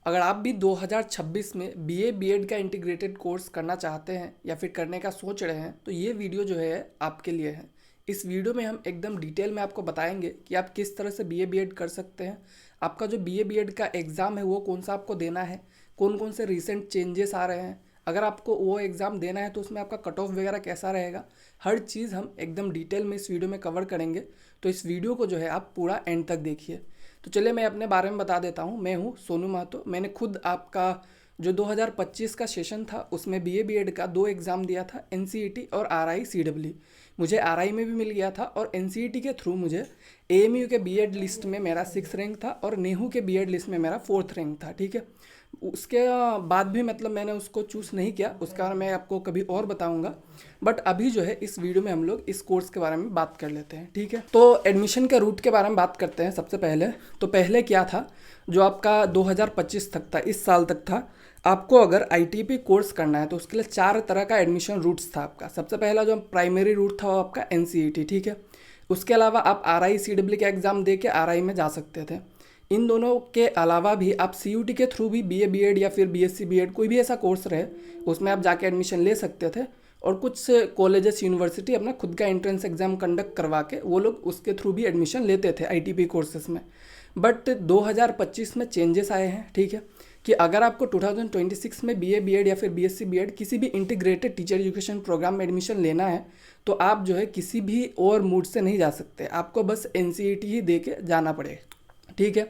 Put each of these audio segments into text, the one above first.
अगर आप भी 2026 में बीए बीएड का इंटीग्रेटेड कोर्स करना चाहते हैं या फिर करने का सोच रहे हैं तो ये वीडियो जो है आपके लिए है। इस वीडियो में हम एकदम डिटेल में आपको बताएंगे कि आप किस तरह से बीए बीएड कर सकते हैं। आपका जो बीए बीएड का एग्ज़ाम है वो कौन सा आपको देना है, कौन कौन से रिसेंट चेंजेस आ रहे हैं, अगर आपको वो एग्ज़ाम देना है तो उसमें आपका कट ऑफ वगैरह कैसा रहेगा, हर चीज़ हम एकदम डिटेल में इस वीडियो में कवर करेंगे। तो इस वीडियो को जो है आप पूरा एंड तक देखिए। तो चलिए मैं अपने बारे में बता देता हूँ। मैं हूँ सोनू महतो। मैंने खुद आपका जो 2025 का सेशन था उसमें बीए बीएड का 2 एग्ज़ाम दिया था, एनसीईटी और आरआई सीडब्ल्यू। मुझे आरआई में भी मिल गया था और एनसीईटी के थ्रू मुझे एएमयू के बीएड लिस्ट में मेरा 6 रैंक था और नेहरू के बीएड लिस्ट में मेरा 4th रैंक था। ठीक है, उसके बाद भी मतलब मैंने उसको चूज़ नहीं किया, उसका मैं आपको कभी और बताऊंगा। बट अभी जो है इस वीडियो में हम लोग इस कोर्स के बारे में बात कर लेते हैं। ठीक है, तो एडमिशन के रूट के बारे में बात करते हैं। सबसे पहले तो पहले क्या था, जो आपका 2025 तक था, इस साल तक था, आपको अगर आईटीपी कोर्स करना है तो उसके लिए 4 तरह का एडमिशन रूट्स था आपका। सबसे पहला जो प्राइमरी रूट था वो आपका एनसीईटी। ठीक है, उसके अलावा आप आरआई सीडब्ल्यू के एग्ज़ाम दे के आरआई में जा सकते थे। इन दोनों के अलावा भी आप सीयूटी के थ्रू भी बीए बीएड या फिर बीएससी बीएड कोई भी ऐसा कोर्स रहे उसमें आप जाके एडमिशन ले सकते थे। और कुछ कॉलेजेस यूनिवर्सिटी अपना खुद का एंट्रेंस एग्ज़ाम कंडक्ट करवा के वो लोग उसके थ्रू भी एडमिशन लेते थे आईटीपी कोर्सेज में। बट 2025 में चेंजेस आए हैं। ठीक है, कि अगर आपको 2026 में बीए बीएड या फिर बीएससी बीएड किसी भी इंटीग्रेटेड टीचर एजुकेशन प्रोग्राम में एडमिशन लेना है तो आप जो है किसी भी और मूड से नहीं जा सकते, आपको बस एनसीईटी ही दे के जाना पड़ेगा। ठीक है,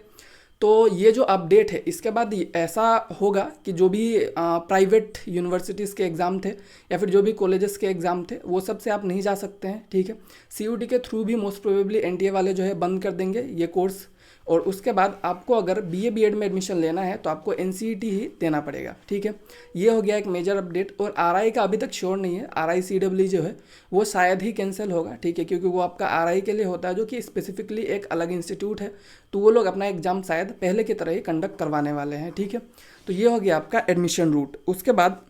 तो ये जो अपडेट है इसके बाद ऐसा होगा कि जो भी प्राइवेट यूनिवर्सिटीज़ के एग्ज़ाम थे या फिर जो भी कॉलेजेस के एग्ज़ाम थे वो सब से आप नहीं जा सकते हैं। ठीक है, सीयूटी के थ्रू भी मोस्ट प्रोबेबली एनटीए वाले जो है बंद कर देंगे ये कोर्स। और उसके बाद आपको अगर बीए बीएड में एडमिशन लेना है तो आपको एनसीईटी ही देना पड़ेगा। ठीक है, ये हो गया एक मेजर अपडेट। और आरआई का अभी तक श्योर नहीं है, आरआई सीडब्ल्यू जो है वो शायद ही कैंसिल होगा। ठीक है, क्योंकि वो आपका आरआई के लिए होता है जो कि स्पेसिफिकली एक अलग इंस्टीट्यूट है, तो वो लोग अपना एग्ज़ाम शायद पहले की तरह ही कंडक्ट करवाने वाले हैं। ठीक है, तो ये हो गया आपका एडमिशन रूट। उसके बाद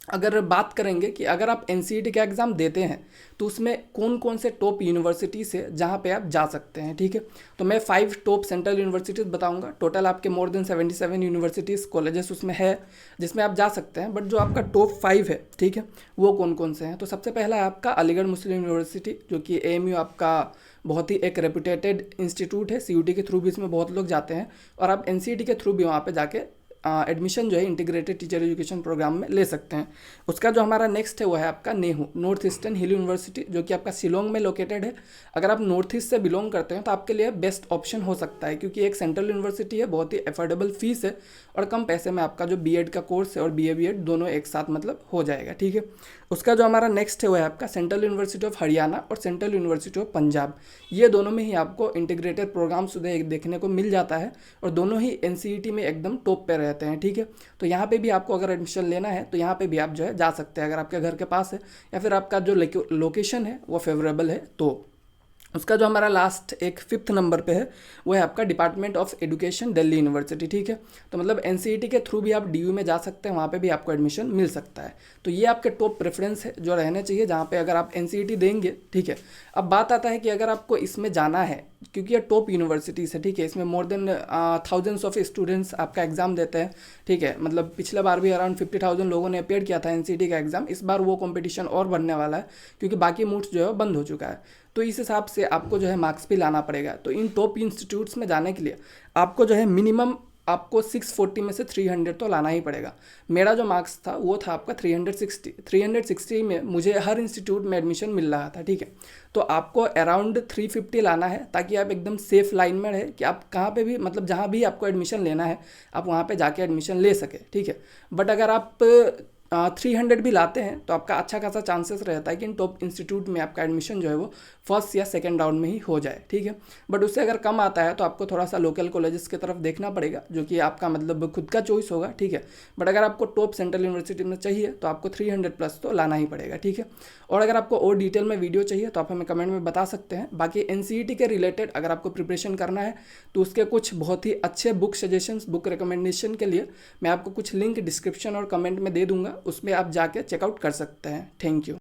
अगर बात करेंगे कि अगर आप एनसीईटी का एग्ज़ाम देते हैं तो उसमें कौन कौन से टॉप यूनिवर्सिटीज़ है जहाँ पे आप जा सकते हैं। ठीक है, तो मैं 5 टॉप सेंट्रल यूनिवर्सिटीज़ बताऊंगा। टोटल आपके मोर देन 77 यूनिवर्सिटीज़ कॉलेजेस उसमें है जिसमें आप जा सकते हैं। बट जो आपका टॉप 5 है, ठीक है, वो कौन कौन से हैं, तो सबसे पहला है आपका अलीगढ़ मुस्लिम यूनिवर्सिटी, जो कि एएमयू आपका बहुत ही एक रेपुटेटेड इंस्टीट्यूट है। सीयूटी के थ्रू भी इसमें बहुत लोग जाते हैं और आप एनसीईटी के थ्रू भी वहाँ पे जाके एडमिशन जो है इंटीग्रेटेड टीचर एजुकेशन प्रोग्राम में ले सकते हैं। उसका जो हमारा नेक्स्ट है वो है आपका नेहरू, नॉर्थ ईस्टर्न हिल यूनिवर्सिटी, जो कि आपका शिलोंग में लोकेटेड है। अगर आप नॉर्थ ईस्ट से बिलोंग करते हैं तो आपके लिए बेस्ट ऑप्शन हो सकता है, क्योंकि एक सेंट्रल यूनिवर्सिटी है, बहुत ही अफोर्डेबल फीस है और कम पैसे में आपका जो बीएड का कोर्स है और बीए बीएड दोनों एक साथ मतलब हो जाएगा। ठीक है, उसका जो हमारा नेक्स्ट है वो है आपका सेंट्रल यूनिवर्सिटी ऑफ हरियाणा और सेंट्रल यूनिवर्सिटी ऑफ पंजाब। ये दोनों में ही आपको इंटीग्रेटेड प्रोग्राम्स देखने को मिल जाता है और दोनों ही एनसीईटी में एकदम टॉप पे रहते हैं। ठीक है, तो यहाँ पे भी आपको अगर एडमिशन लेना है तो यहाँ पे भी आप जो है जा सकते हैं, अगर आपके घर के पास है या फिर आपका जो लोकेशन है वो फेवरेबल है तो। उसका जो हमारा लास्ट एक 5th नंबर पे है वो है आपका department of education Delhi university. ठीक है, तो मतलब एनसीईटी के थ्रू भी आप डीयू में जा सकते हैं, वहाँ पे भी आपको एडमिशन मिल सकता है। तो ये आपके टॉप प्रेफरेंस है जो रहने चाहिए जहाँ पे अगर आप एनसीईटी देंगे। ठीक है, अब बात आता है कि अगर आपको इसमें जाना है, क्योंकि ये टॉप यूनिवर्सिटीज़ है, ठीक है, इसमें more than thousands of students आपका एग्जाम देते हैं। ठीक है, मतलब पिछले बार भी अराउंड 50,000 लोगों ने अपेयर किया था एनसीईटी का एग्ज़ाम। इस बार वो कंपटीशन और बढ़ने वाला है क्योंकि बाकी मूड्स जो है बंद हो चुका है। तो इस हिसाब से आपको जो है मार्क्स भी लाना पड़ेगा। तो इन टॉप इंस्टीट्यूट्स में जाने के लिए आपको जो है मिनिमम आपको 640 में से 300 तो लाना ही पड़ेगा। मेरा जो मार्क्स था वो था आपका 360 में मुझे हर इंस्टीट्यूट में एडमिशन मिल रहा था। ठीक है, तो आपको अराउंड 350 लाना है ताकि आप एकदम सेफ लाइन में रहे कि आप कहाँ पे भी मतलब जहाँ भी आपको एडमिशन लेना है आप वहाँ पे जाके एडमिशन ले सके। ठीक है, बट अगर आप 300 भी लाते हैं तो आपका अच्छा खासा चांसेस रहता है कि इन टॉप इंस्टीट्यूट में आपका एडमिशन जो है वो फर्स्ट या सेकंड राउंड में ही हो जाए। ठीक है, बट उससे अगर कम आता है तो आपको थोड़ा सा लोकल कॉलेजेस की तरफ देखना पड़ेगा, जो कि आपका मतलब खुद का चॉइस होगा। ठीक है, बट अगर आपको टॉप सेंट्रल यूनिवर्सिटी में चाहिए तो आपको 300 प्लस तो लाना ही पड़ेगा। ठीक है, और अगर आपको और डिटेल में वीडियो चाहिए तो आप हमें कमेंट में बता सकते हैं। बाकी एनसीईटी के रिलेटेड अगर आपको प्रिपरेशन करना है तो उसके कुछ बहुत ही अच्छे बुक सजेशंस, बुक रिकमेंडेशन के लिए मैं आपको कुछ लिंक डिस्क्रिप्शन और कमेंट में दे दूंगा, उसमें आप जाके चेकआउट कर सकते हैं। Thank you.